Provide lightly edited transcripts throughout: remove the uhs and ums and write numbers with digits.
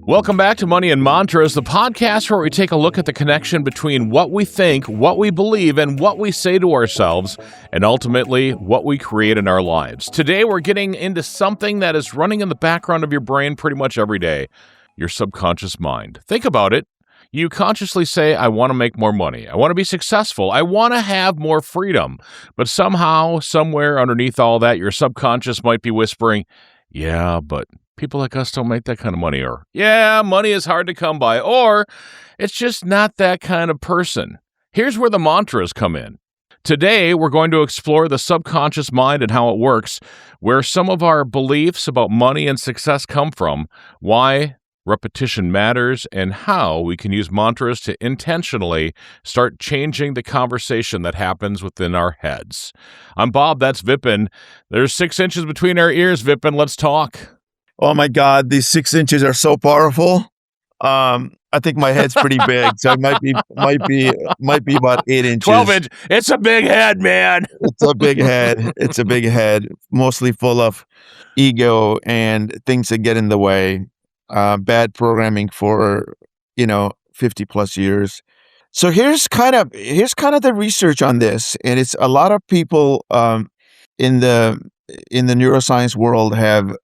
Welcome back to Money and Mantras, the podcast where we take a look at the connection between what we think, what we believe, and what we say to ourselves, and ultimately what we create in our lives. Today, we're getting into something that is running in the background of your brain pretty much every day, your subconscious mind. Think about it. You consciously say, I want to make more money. I want to be successful. I want to have more freedom. But somehow, somewhere underneath all that, your subconscious might be whispering, yeah, but people like us don't make that kind of money, or, yeah, money is hard to come by, or, it's just not that kind of person. Here's where the mantras come in. Today, we're going to explore the subconscious mind and how it works, where some of our beliefs about money and success come from, why repetition matters, and how we can use mantras to intentionally start changing the conversation that happens within our heads. I'm Bob, that's Vipin. There's 6 inches between our ears, Vipin. Let's talk. Oh my God, these 6 inches are so powerful. I think my head's pretty big, so it might be about 8 inches. 12 inch. It's a big head, man. It's a big head. It's a big head, mostly full of ego and things that get in the way. Bad programming for 50 plus years. So here's kind of the research on this, and it's a lot of people in the neuroscience world have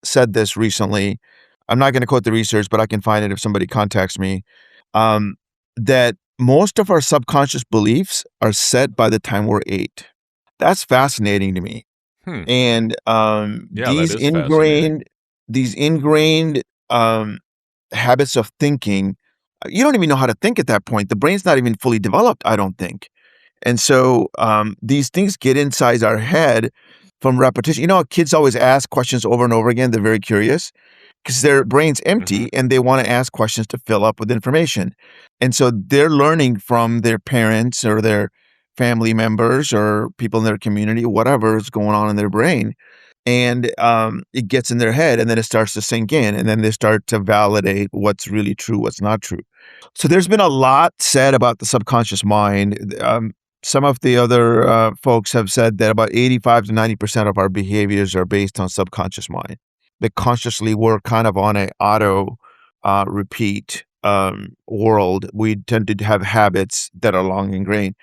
said this recently. I'm not going to quote the research, but I can find it if somebody contacts me, that most of our subconscious beliefs are set by the time we're 8. That's fascinating to me. And these ingrained habits of thinking, you don't even know how to think at that point. The brain's not even fully developed, I don't think. And so these things get inside our head from repetition. You know, kids always ask questions over and over again. They're very curious because their brain's empty and they want to ask questions to fill up with information. And so they're learning from their parents or their family members or people in their community, whatever is going on in their brain. And it gets in their head and then it starts to sink in, and then they start to validate what's really true, what's not true. So there's been a lot said about the subconscious mind. Some of the other folks have said that about 85 to 90% of our behaviors are based on subconscious mind. That consciously we're kind of on an auto repeat world. We tend to have habits that are long ingrained.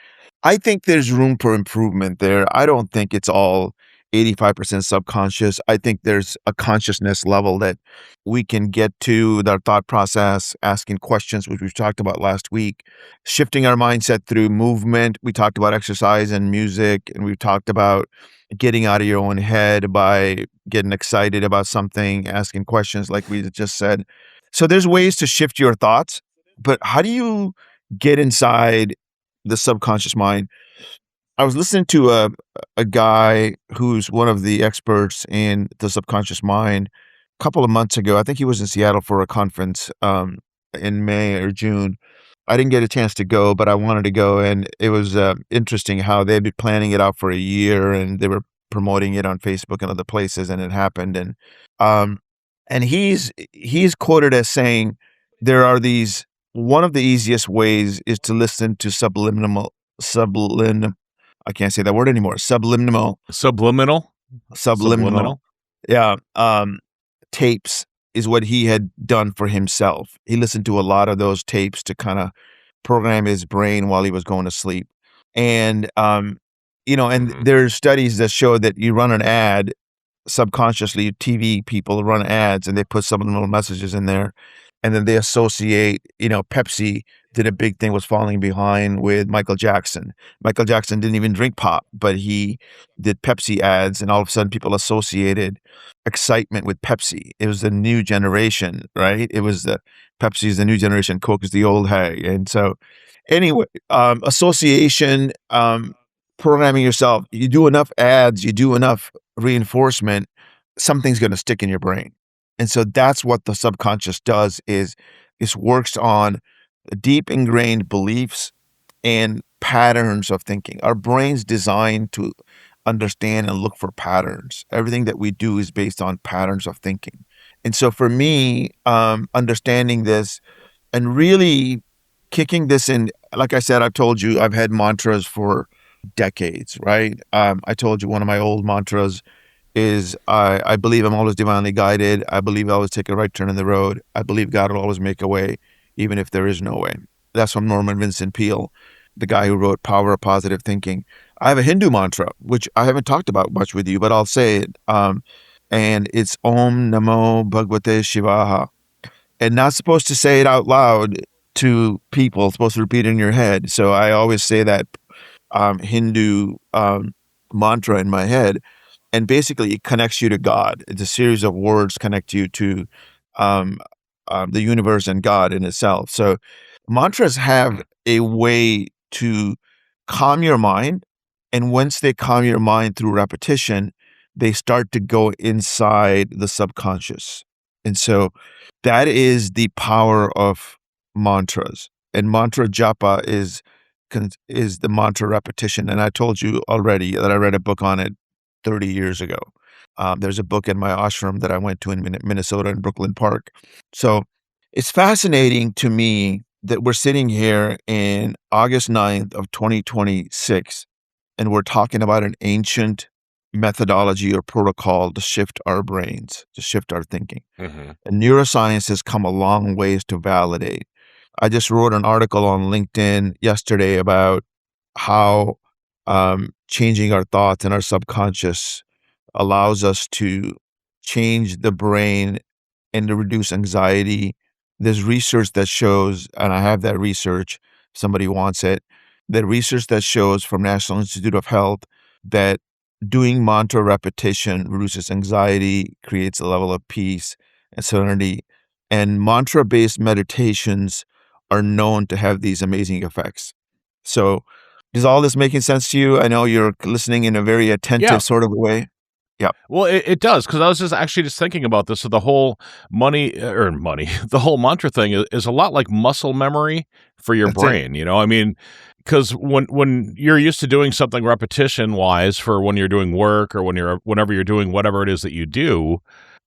I think there's room for improvement there. I don't think it's all 85% subconscious. I think there's a consciousness level that we can get to with our thought process, asking questions, which we've talked about last week, shifting our mindset through movement. We talked about exercise and music, and we've talked about getting out of your own head by getting excited about something, asking questions like we just said. So there's ways to shift your thoughts, but how do you get inside the subconscious mind? I was listening to a guy who's one of the experts in the subconscious mind a couple of months ago. I think he was in Seattle for a conference in May or June. I didn't get a chance to go, but I wanted to go, and it was interesting how they'd been planning it out for a year, and they were promoting it on Facebook and other places, and it happened. And he's quoted as saying there are these. One of the easiest ways is to listen to subliminal. I can't say that word anymore. Subliminal. Yeah. Tapes is what he had done for himself. He listened to a lot of those tapes to kind of program his brain while he was going to sleep. And, there's studies that show that you run an ad subconsciously, TV people run ads and they put subliminal messages in there. And then they associate, Pepsi did a big thing, was falling behind with Michael Jackson. Michael Jackson didn't even drink pop, but he did Pepsi ads, and all of a sudden people associated excitement with Pepsi. It was the new generation, right? It was Pepsi is the new generation, Coke is the old hay. And so anyway, association, programming yourself, you do enough ads, you do enough reinforcement, something's going to stick in your brain. And so that's what the subconscious does is works on deep ingrained beliefs and patterns of thinking. Our brain's designed to understand and look for patterns. Everything that we do is based on patterns of thinking. And so for me, understanding this and really kicking this in, like I said, I've told you, I've had mantras for decades, right? I told you one of my old mantras is I believe I'm always divinely guided. I believe I always take a right turn in the road. I believe God will always make a way, even if there is no way. That's from Norman Vincent Peale, the guy who wrote Power of Positive Thinking. I have a Hindu mantra, which I haven't talked about much with you, but I'll say it. And it's Om Namo Bhagavate Shivaha. And not supposed to say it out loud to people, supposed to repeat it in your head. So I always say that Hindu mantra in my head, and basically it connects you to God. It's a series of words connect you to um, the universe and God in itself. So mantras have a way to calm your mind, and once they calm your mind through repetition, they start to go inside the subconscious. And so that is the power of mantras. And mantra japa is the mantra repetition. And I told you already that I read a book on it 30 years ago. There's a book in my ashram that I went to in Minnesota in Brooklyn Park. So it's fascinating to me that we're sitting here in August 9th of 2026, and we're talking about an ancient methodology or protocol to shift our brains, to shift our thinking. Mm-hmm. And neuroscience has come a long ways to validate. I just wrote an article on LinkedIn yesterday about how changing our thoughts and our subconscious allows us to change the brain and to reduce anxiety. There's research that shows, and I have that research, if somebody wants it, that research that shows from National Institute of Health that doing mantra repetition reduces anxiety, creates a level of peace and serenity. And mantra-based meditations are known to have these amazing effects. So is all this making sense to you? I know you're listening in a very Yeah. attentive sort of way. Yeah, Well, it does, because I was just thinking about this. So the whole money, the whole mantra thing is a lot like muscle memory for your that's it. brain. I mean, because when you're used to doing something repetition wise for when you're doing work or whenever you're doing whatever it is that you do,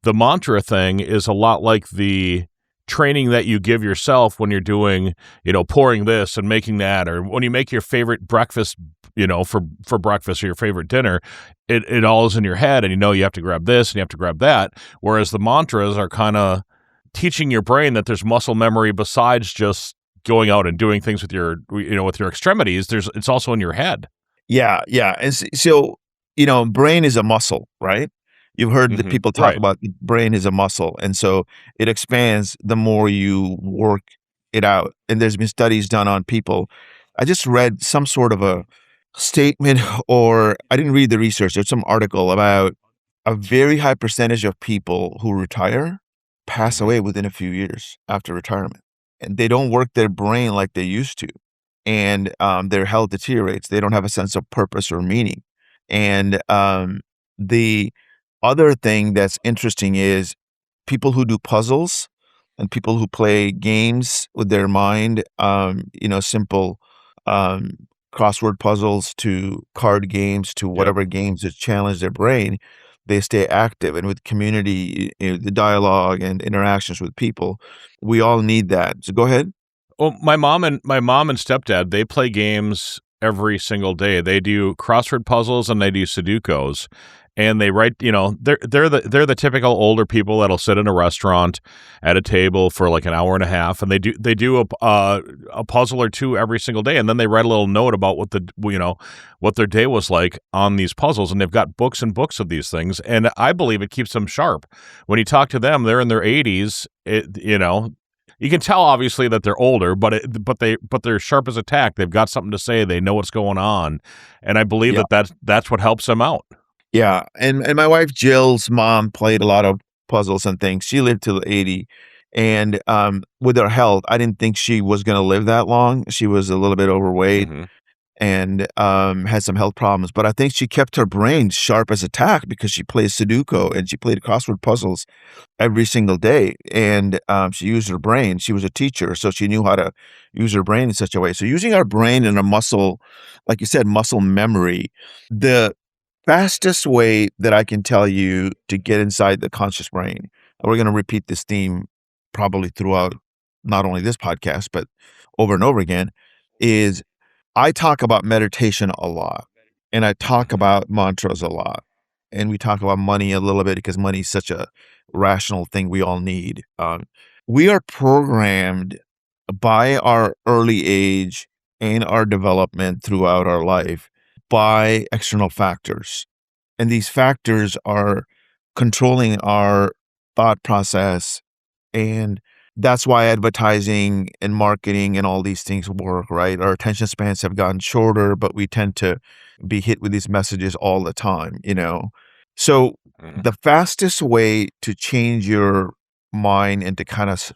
the mantra thing is a lot like the training that you give yourself when you're doing, pouring this and making that, or when you make your favorite breakfast, for breakfast, or your favorite dinner. It all is in your head, and you have to grab this and you have to grab that. Whereas the mantras are kind of teaching your brain that there's muscle memory besides just going out and doing things with your extremities. It's also in your head. Yeah, yeah. And so, brain is a muscle, right? You've heard the Hmm. people talk Right. about the brain is a muscle. And so it expands the more you work it out. And there's been studies done on people. I just read some sort of a statement, or I didn't read the research. There's some article about a very high percentage of people who retire pass Hmm. away within a few years after retirement. And they don't work their brain like they used to, and their health deteriorates. They don't have a sense of purpose or meaning. And the other thing that's interesting is people who do puzzles and people who play games with their mind, simple um, crossword puzzles to card games to Yep. whatever games that challenge their brain, they stay active. And with community, the dialogue and interactions with people, we all need that. So go ahead. Well, my mom and stepdad, they play games every single day. They do crossword puzzles and they do Sudokus, and they write. They're the typical older people that'll sit in a restaurant at a table for like an hour and a half, and they do a puzzle or two every single day, and then they write a little note about what their day was like on these puzzles, and they've got books and books of these things, and I believe it keeps them sharp. When you talk to them, they're in their 80s. You can tell obviously that they're older, but they're sharp as a tack. They've got something to say. They know what's going on, and I believe Yeah. that's what helps them out. Yeah, and my wife Jill's mom played a lot of puzzles and things. She lived till 80, and with her health, I didn't think she was gonna live that long. She was a little bit overweight Hmm. and had some health problems, but I think she kept her brain sharp as a tack because she played Sudoku and she played crossword puzzles every single day, and she used her brain. She was a teacher, so she knew how to use her brain in such a way. So using our brain and a muscle, like you said, muscle memory, the fastest way that I can tell you to get inside the conscious brain, and we're going to repeat this theme probably throughout not only this podcast, but over and over again, is I talk about meditation a lot and I talk Hmm. about mantras a lot. and we talk about money a little bit because money is such a rational thing we all need. We are programmed by our early age and our development throughout our life by external factors. And these factors are controlling our thought process. And that's why advertising and marketing and all these things work, right? Our attention spans have gotten shorter, but we tend to be hit with these messages all the time, you know? So Mhm. the fastest way to change your mind and to kind of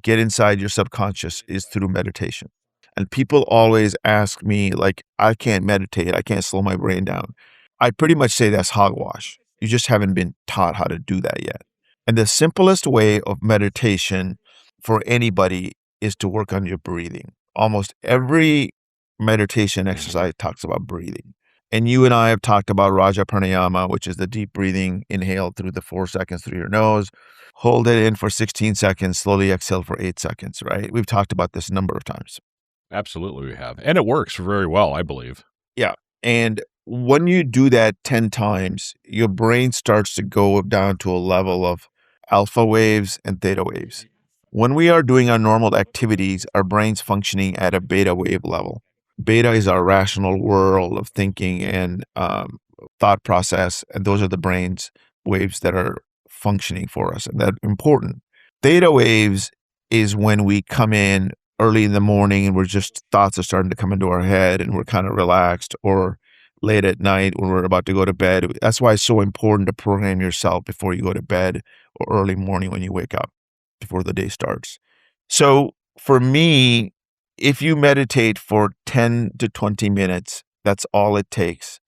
get inside your subconscious is through meditation. And people always ask me, like, I can't meditate, I can't slow my brain down. I pretty much say that's hogwash. You just haven't been taught how to do that yet. And the simplest way of meditation for anybody is to work on your breathing. Almost every meditation Mhm. exercise talks about breathing. And you and I have talked about Raja Pranayama, which is the deep breathing, inhale through the 4 seconds through your nose, hold it in for 16 seconds, slowly exhale for 8 seconds, right? We've talked about this a number of times. Absolutely, we have. And it works very well, I believe. Yeah. And when you do that 10 times, your brain starts to go down to a level of alpha waves and theta waves. When we are doing our normal activities, our brain's functioning at a beta wave level. Beta is our rational world of thinking and thought process. And those are the brain's waves that are functioning for us, and that important. Theta waves is when we come in early in the morning and we're just thoughts are starting to come into our head and we're kind of relaxed, or late at night when we're about to go to bed. That's why it's so important to program yourself before you go to bed or early morning when you wake up before the day starts. So for me, if you meditate for 10 to 20 minutes, that's all it takes.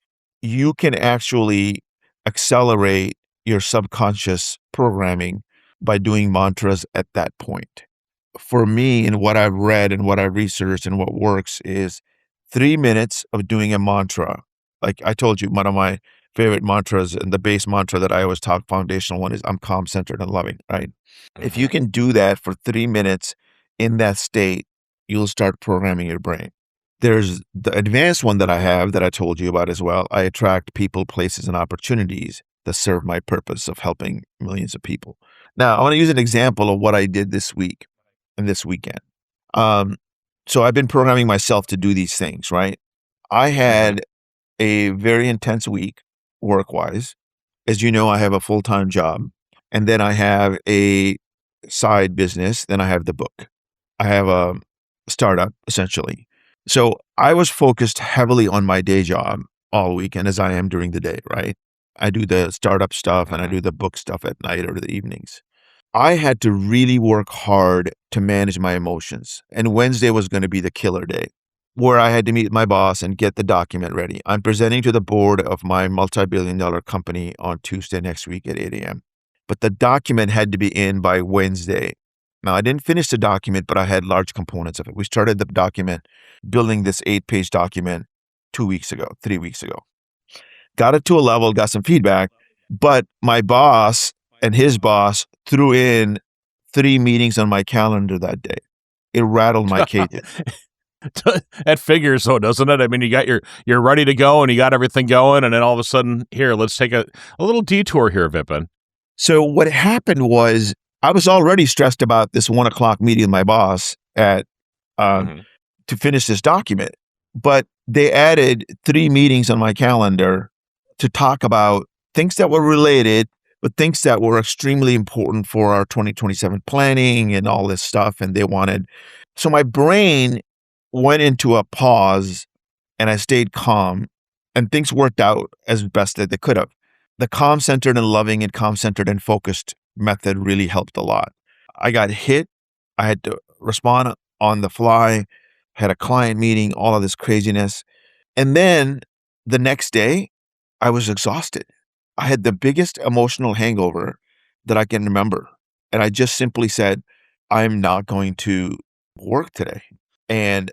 You can actually accelerate your subconscious programming by doing mantras at that point. For me, and what I've read and what I've researched and what works is 3 minutes of doing a mantra. Like I told you, one of my favorite mantras and the base mantra that I always talk foundational one is I'm calm, centered, and loving, right? If you Mhm. can do that for 3 minutes in that state, you'll start programming your brain. There's the advanced one that I have that I told you about as well. I attract people, places, and opportunities that serve my purpose of helping millions of people. Now, I want to use an example of what I did this week and this weekend. Um, so I've been programming myself to do these things, right? I Mhm. had a very intense week work wise. As you know, I have a full time job, and then I have a side business. Then I have the book. I have a startup essentially. So I was focused heavily on my day job all weekend, as I am during the day, right? I do the startup stuff and I Mhm. do the book stuff at night or the evenings. I had to really work hard to manage my emotions. And Wednesday was going to be the killer day where I had to meet my boss and get the document ready. I'm presenting to the board of my multi-billion-dollar company on Tuesday next week at 8 a.m. But the document had to be in by Wednesday. Now, I didn't finish the document, but I had large components of it. We started the document, building this 8-page document 2 weeks ago, 3 weeks ago. Got it to a level, got some feedback, but my boss and his boss threw in 3 meetings on my calendar that day. It rattled my cages. That figures though, doesn't it? I mean, you're ready to go and you got everything going, and then all of a sudden, here, let's take a little detour here, Vipin. So what happened was I was already stressed about this 1 o'clock meeting with my boss at um, Mhm. to finish this document, but they added 3 meetings on my calendar to talk about things that were related, but things that were extremely important for our 2027 planning and all this stuff. And they wanted, so my brain went into a pause and I stayed calm and things worked out as best that they could have. The calm centered and loving and calm centered and focused method really helped a lot. I got hit. I had to respond on the fly, had a client meeting, all of this craziness. And then the next day, I was exhausted. I had the biggest emotional hangover that I can remember. And I just simply said, I'm not going to work today. And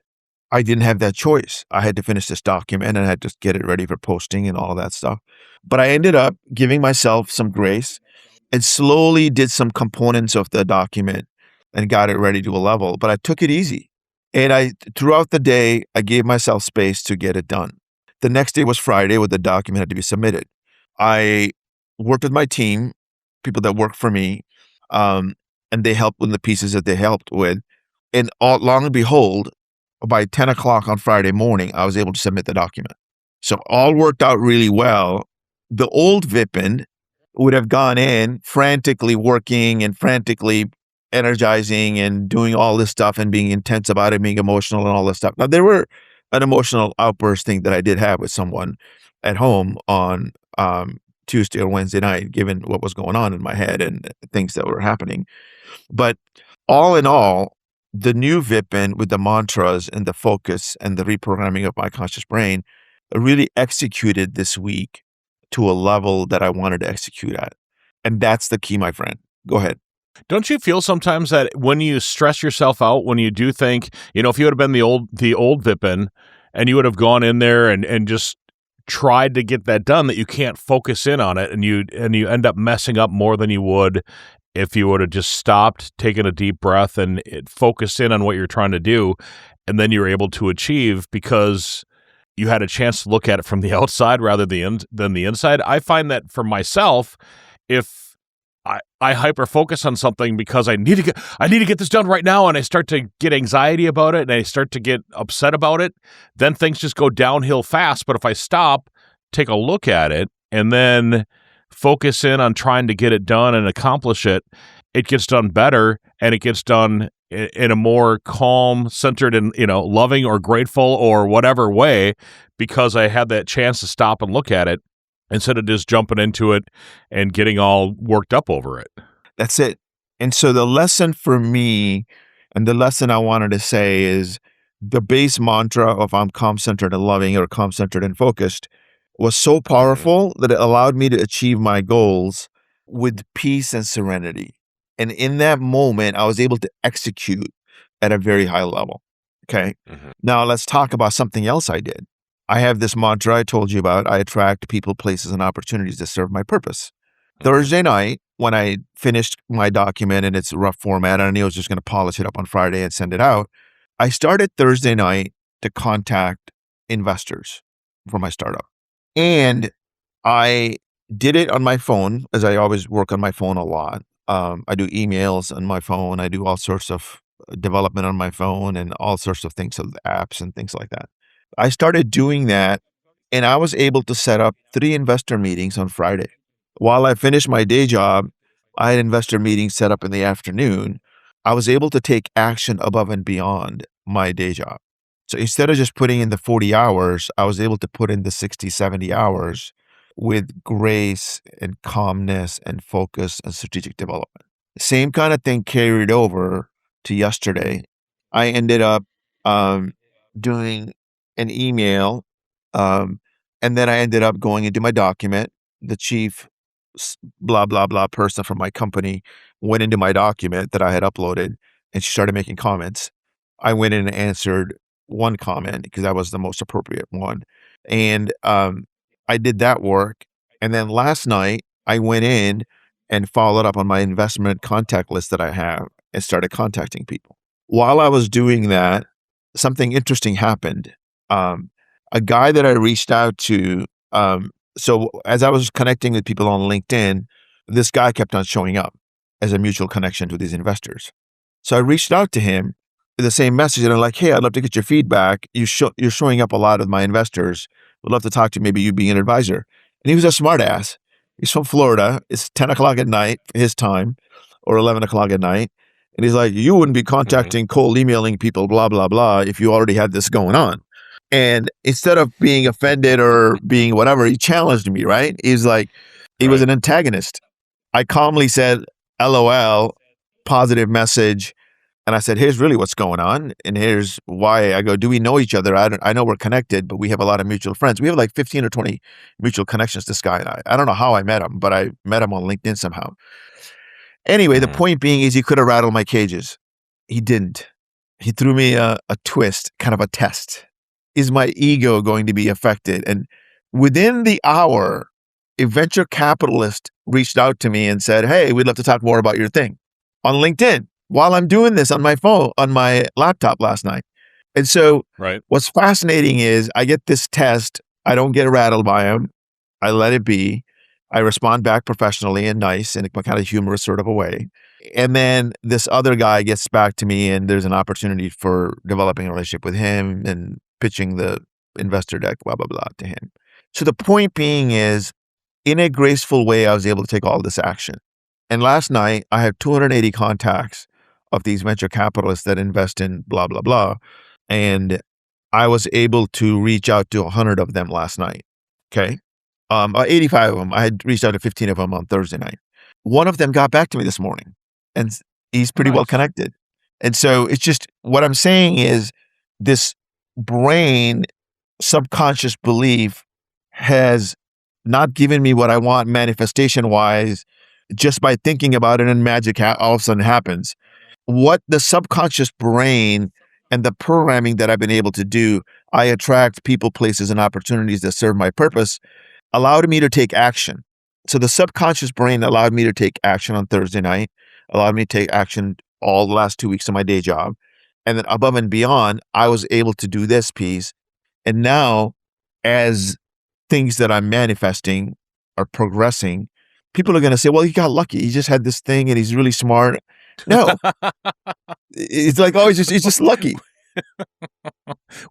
I didn't have that choice. I had to finish this document and I had to get it ready for posting and all of that stuff. But I ended up giving myself some grace and slowly did some components of the document and got it ready to a level. But I took it easy. And throughout the day, I gave myself space to get it done. The next day was Friday where the document had to be submitted. I worked with my team, people that work for me, um, and they helped with the pieces that they helped with. And long and behold, by 10 o'clock on Friday morning, I was able to submit the document. So all worked out really well. The old Vipin would have gone in frantically working and frantically energizing and doing all this stuff and being intense about it, being emotional and all this stuff. Now, there were an emotional outburst thing that I did have with someone at home on Tuesday or Wednesday night, given what was going on in my head and things that were happening. But all in all, the new Vipin with the mantras and the focus and the reprogramming of my conscious brain really executed this week to a level that I wanted to execute at. And that's the key, my friend. Go ahead. Don't you feel sometimes that when you stress yourself out, when you do think, if you would have been the old Vipin and you would have gone in there and just tried to get that done, that you can't focus in on it and you end up messing up more than you would if you would have just stopped, taken a deep breath and focused in on what you're trying to do, and then you're able to achieve because you had a chance to look at it from the outside rather than the inside. I find that for myself, if I hyper focus on something because I need to get this done right now, and I start to get anxiety about it and I start to get upset about it, then things just go downhill fast. But if I stop, take a look at it, and then focus in on trying to get it done and accomplish it, it gets done better, and it gets done in a more calm, centered, and loving or grateful or whatever way, because I had that chance to stop and look at it instead of just jumping into it and getting all worked up over it. That's it. And so the lesson for me, and the lesson I wanted to say, is the base mantra of I'm calm, centered, and loving, or calm, centered, and focused, was so powerful that it allowed me to achieve my goals with peace and serenity. And in that moment, I was able to execute at a very high level. Okay. Mm-hmm. Now let's talk about something else I did. I have this mantra I told you about. I attract people, places, and opportunities that serve my purpose. Thursday night, when I finished my document in its rough format, and I knew I was just going to polish it up on Friday and send it out, I started Thursday night to contact investors for my startup. And I did it on my phone, as I always work on my phone a lot. I do emails on my phone. I do all sorts of development on my phone and all sorts of things, of apps and things like that. I started doing that, and I was able to set up 3 investor meetings on Friday. While I finished my day job, I had investor meetings set up in the afternoon. I was able to take action above and beyond my day job. So instead of just putting in the 40 hours, I was able to put in the 60, 70 hours with grace and calmness and focus and strategic development. Same kind of thing carried over to yesterday. I ended up doing an email, and then I ended up going into my document. The chief blah, blah, blah person from my company went into my document that I had uploaded, and she started making comments. I went in and answered one comment because that was the most appropriate one. And I did that work. And then last night, I went in and followed up on my investment contact list that I have and started contacting people. While I was doing that, something interesting happened. A guy that I reached out to, so as I was connecting with people on LinkedIn, this guy kept on showing up as a mutual connection to these investors. So I reached out to him with the same message, and I'm like, hey, I'd love to get your feedback. You're showing up a lot with my investors. Would love to talk to you, maybe you being an advisor. And he was a smart ass. He's from Florida. It's 10 o'clock at night, his time, or 11 o'clock at night. And he's like, you wouldn't be contacting, cold emailing people, blah, blah, blah, if you already had this going on. And instead of being offended or being whatever, he challenged me, right? He's like, he was an antagonist. I calmly said, LOL, positive message. And I said, here's really what's going on. And here's why. I go, do we know each other? I know we're connected, but we have a lot of mutual friends. We have like 15 or 20 mutual connections, this guy and I. I don't know how I met him, but I met him on LinkedIn somehow. Anyway, the point being is he could have rattled my cages. He didn't. He threw me a twist, kind of a test. Is my ego going to be affected? And within the hour, a venture capitalist reached out to me and said, hey, we'd love to talk more about your thing on LinkedIn while I'm doing this on my phone, on my laptop last night. And so what's fascinating is I get this test. I don't get rattled by him. I let it be. I respond back professionally and nice in a kind of humorous sort of a way. And then this other guy gets back to me and there's an opportunity for developing a relationship with him and pitching the investor deck, blah, blah, blah to him. So the point being is, in a graceful way, I was able to take all this action. And last night, I had 280 contacts of these venture capitalists that invest in blah, blah, blah. And I was able to reach out to 100 of them last night. Okay. 85 of them. I had reached out to 15 of them on Thursday night. One of them got back to me this morning, and he's pretty well connected. And so it's just, what I'm saying is, this brain subconscious belief has not given me what I want manifestation wise just by thinking about it, and magic all of a sudden happens. What the subconscious brain and the programming that I've been able to do, I attract people, places, and opportunities that serve my purpose, allowed me to take action. So the subconscious brain allowed me to take action on Thursday night, allowed me to take action all the last 2 weeks of my day job. And then above and beyond, I was able to do this piece. And now, as things that I'm manifesting are progressing, people are going to say, well, he got lucky. He just had this thing and he's really smart. No, it's like, oh, he's just lucky.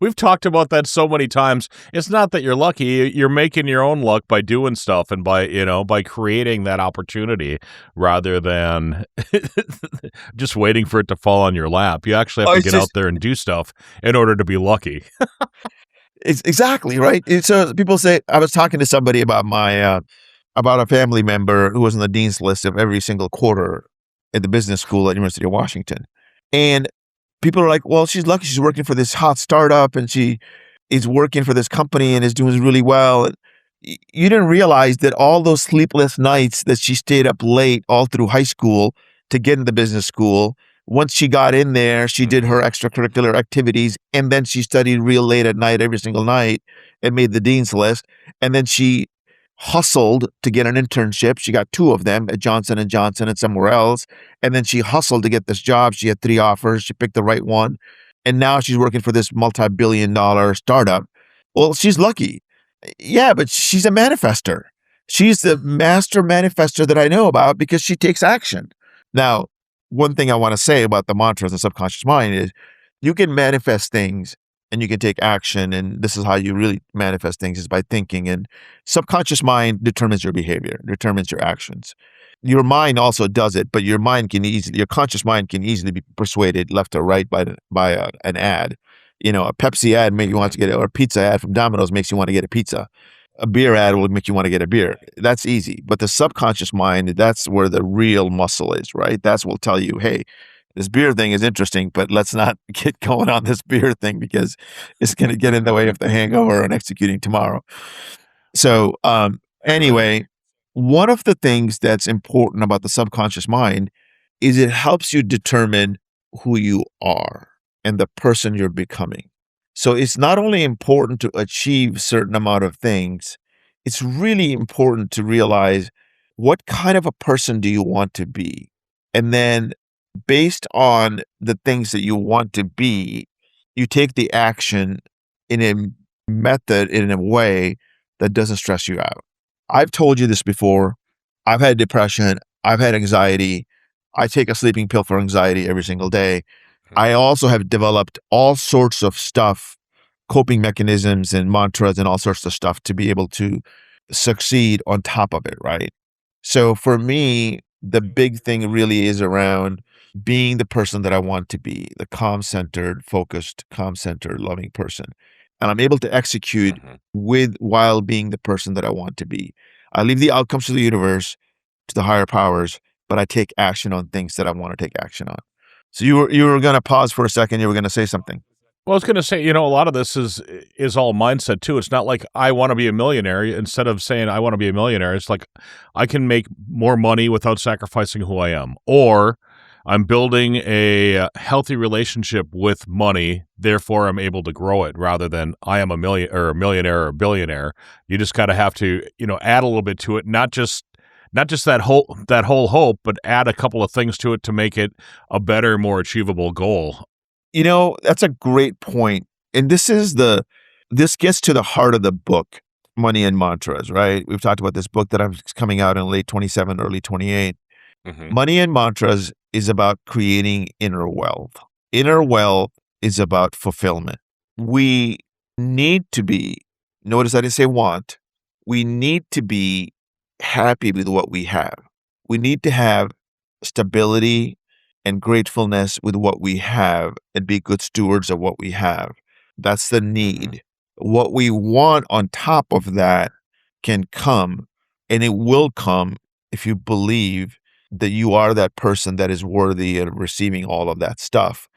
We've talked about that so many times. It's not that you're lucky. You're making your own luck by doing stuff and by creating that opportunity rather than just waiting for it to fall on your lap. You actually have to get out there and do stuff in order to be lucky. It's exactly right. So people say, I was talking to somebody about about a family member who was on the dean's list of every single quarter at the business school at University of Washington. And people are like, well, she's lucky. She's working for this hot startup and she is working for this company and is doing really well. And you didn't realize that all those sleepless nights that she stayed up late all through high school to get into business school, once she got in there, she did her extracurricular activities, and then she studied real late at night every single night and made the dean's list. And then she hustled to get an internship. She got 2 of them at Johnson & Johnson and somewhere else. And then she hustled to get this job. She had 3 offers. She picked the right one. And now she's working for this multi-billion-dollar startup. Well, she's lucky. Yeah, but she's a manifester. She's the master manifester that I know about because she takes action. Now, one thing I want to say about the mantras and subconscious mind is, you can manifest things and you can take action. And this is how you really manifest things, is by thinking. And subconscious mind determines your behavior, determines your actions. Your mind also does it, but your conscious mind can easily be persuaded left or right by an ad. A Pepsi ad makes you want to get it, or a pizza ad from Domino's makes you want to get a pizza. A beer ad will make you want to get a beer. That's easy. But the subconscious mind, that's where the real muscle is, right? That's what will tell you, hey, this beer thing is interesting, but let's not get going on this beer thing because it's going to get in the way of the hangover and executing tomorrow. So anyway, one of the things that's important about the subconscious mind is it helps you determine who you are and the person you're becoming. So it's not only important to achieve a certain amount of things, it's really important to realize, what kind of a person do you want to be? And then based on the things that you want to be, you take the action in a method, in a way that doesn't stress you out. I've told you this before. I've had depression. I've had anxiety. I take a sleeping pill for anxiety every single day. I also have developed all sorts of stuff, coping mechanisms and mantras and all sorts of stuff to be able to succeed on top of it, right? So for me, the big thing really is around being the person that I want to be, the calm-centered, focused, calm-centered, loving person. And I'm able to execute while being the person that I want to be. I leave the outcomes to the universe, to the higher powers, but I take action on things that I want to take action on. So you were going to pause for a second. You were going to say something. Well, I was going to say, a lot of this is all mindset too. It's not like I want to be a millionaire. Instead of saying I want to be a millionaire, it's like I can make more money without sacrificing who I am. Or I'm building a healthy relationship with money, therefore I'm able to grow it, rather than I am a millionaire or a billionaire. You just got to have to, add a little bit to it, not just that whole hope, but add a couple of things to it to make it a better, more achievable goal. That's a great point. And this gets to the heart of the book. Money and Mantras, right? We've talked about this book that I'm coming out in late 27, early 28. Hmm. Money and Mantras is about creating inner wealth. Inner wealth is about fulfillment. We need to be, notice I didn't say want, we need to be happy with what we have. We need to have stability and gratefulness with what we have and be good stewards of what we have. That's the need. What we want on top of that can come, and it will come if you believe that you are that person that is worthy of receiving all of that stuff.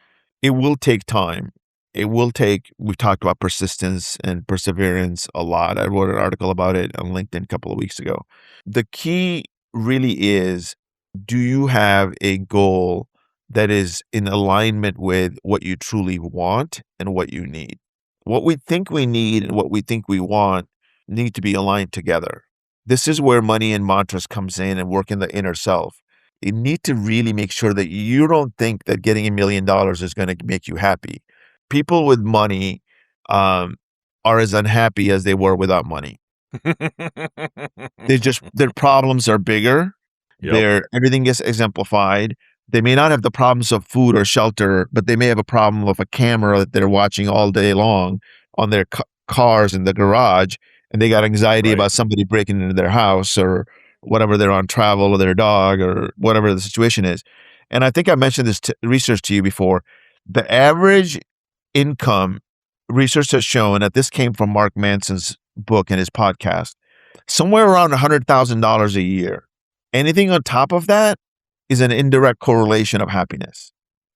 It will take time. We've talked about persistence and perseverance a lot. I wrote an article about it on LinkedIn a couple of weeks ago. The key really is, do you have a goal that is in alignment with what you truly want and what you need? What we think we need and what we think we want need to be aligned together. This is where Money and Mantras comes in and work in the inner self. You need to really make sure that you don't think that getting $1 million is going to make you happy. People with money are as unhappy as they were without money. Their problems are bigger. Yep. Everything gets exemplified. They may not have the problems of food or shelter, but they may have a problem of a camera that they're watching all day long on their cars in the garage, and they got anxiety Right. about somebody breaking into their house or whatever, they're on travel or their dog or whatever the situation is. And I think I mentioned this research to you before. The average income, research has shown that this came from Mark Manson's book and his podcast, somewhere around $100,000 a year. Anything on top of that is an indirect correlation of happiness.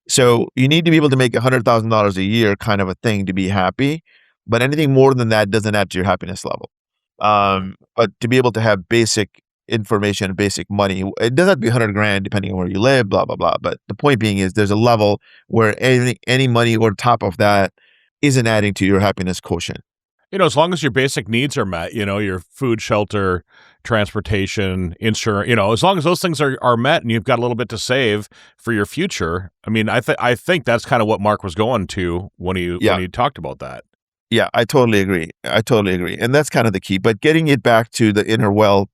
So you need to be able to make $100,000 a year kind of a thing to be happy, but anything more than that doesn't add to your happiness level. But to be able to have basic information, basic money, it doesn't have to be 100 grand depending on where you live, blah, blah, blah. But the point being is there's a level where any money on top of that isn't adding to your happiness quotient. As long as your basic needs are met, your food, shelter, transportation, insurance, as long as those things are met and you've got a little bit to save for your future. I mean, I think that's kind of what Mark was going to when he talked about that. Yeah, I totally agree. And that's kind of the key. But getting it back to the inner wealth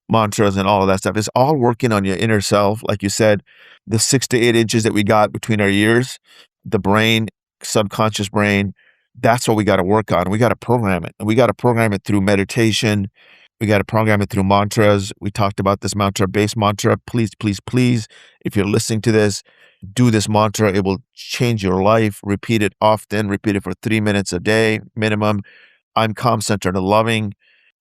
mantras and all of that stuff is all working on your inner self. Like you said, the 6 to 8 inches that we got between our ears, the brain, subconscious brain, that's what we got to work on. We got to program it. And we got to program it through meditation. We got to program it through mantras. We talked about this mantra-based mantra. Please, please, please, if you're listening to this, do this mantra. It will change your life. Repeat it often. Repeat it for 3 minutes a day minimum. I'm calm, centered, and loving.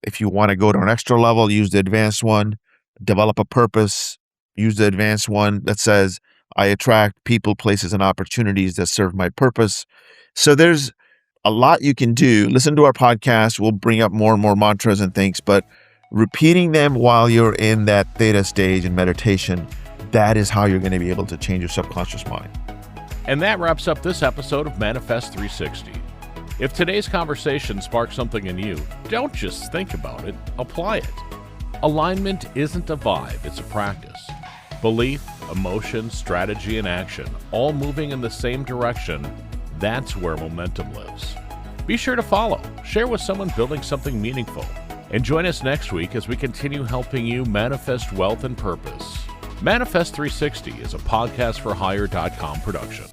If you want to go to an extra level, use the advanced one. Develop a purpose. Use the advanced one that says, I attract people, places, and opportunities that serve my purpose. So there's a lot you can do. Listen to our podcast. We'll bring up more and more mantras and things, but repeating them while you're in that theta stage in meditation, that is how you're going to be able to change your subconscious mind. And that wraps up this episode of Manifest 360. If today's conversation sparks something in you, don't just think about it, apply it. Alignment isn't a vibe, it's a practice. Belief, emotion, strategy, and action, all moving in the same direction, that's where momentum lives. Be sure to follow, share with someone building something meaningful, and join us next week as we continue helping you manifest wealth and purpose. Manifest 360 is a podcastforhire.com production.